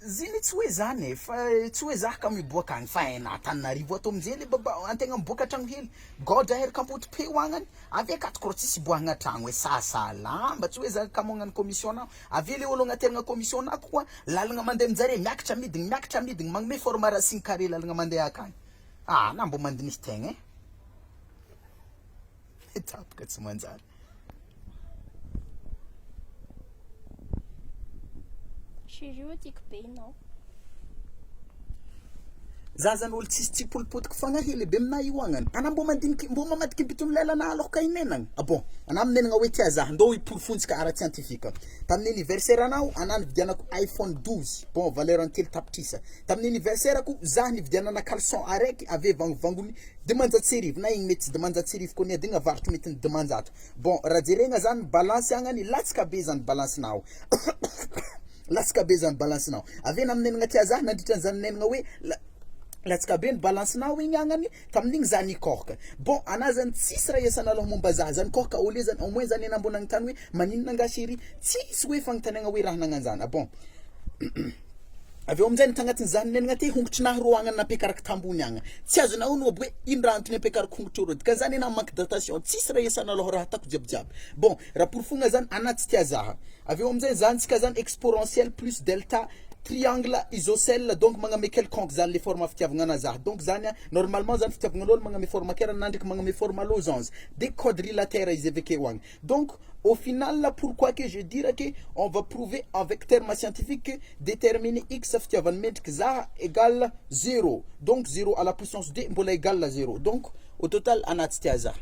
ziny tsy hoe zany fa tsy hoe zah ka miboaka agny fa Antananarivo ato am'zay le baba antegna miboaka tragno hely godra herika ampotim-peo agnany avy katkoro tsisy boahagna tragno hoe sasalamba tsy hoe zah ka mognano commission avy le olo agnateragna commission koa lalagna mandeha aminjare miakatra midigny magnome forme racine carré lalagna mandeha akagny na mbo mandinisy tegna tapaka tsy manjary Chérie, tiako be anao. Za zany olo tsisy tsipolipotiky fogna hely be amina io agnany ana mbo mandiniky mbo mamadiky bitony lelana aloha ka inenagna bon ana minenagna hoe tia za ndo hiporofontsika ara scientifique tamin'ny anniversaire anao ana nividianako iPhone 12 bon valeur antelo tapitrisa tamin'ny anniversaire ako za nividianana caleçon araiky ave vangony dimanjato sy arivo na igny mety tsy dimanjato sy arivo koa ni digna varotro mety ny dimanjato bon raha jeregna zany balance agnany latsaka be zany balance nao latsaka be zany balance nao ave na minenagna tia za nandritran zany nenagna hoe latsaka be ny balance nao igny agnany tamin'igny za nikohaka bon ana zany tsisy raha iasana aloha momba za zany kohaka ole zany au moins zany anambonagny tany hoe maninona nga chérie tsisy hoe fagnontaniagna hoe raha nagnanjana bon avy eo aminjay tagnatin'ny zany nenagna ty hongotry nahy ro agnany napiakaraka tambony agny tsy azonao no hoe ino raha antony apiakaraka hongotry ro dika zany na manque datation tsisy raha iasana aloha raha atako jiabijiaby bon raha porofogna zany ana tsy tia zaha avy eo aminjay zany tsika zany exponentiel plus delta triangle isocèle donc magname quelconque zany les formes fitiavagna anazy donc zany normalement zany fitiavagnan'olo magname forme kera na ndraiky magname forme losange des quadrilatères izy avake hoagny donc au final là, pourquoi que je dirais que on va prouver avec terme scientifique que déterminer x fitiavany mendriky za égale 0 donc 0 à la puissance d mbola égale à 0 donc au total anaty tia za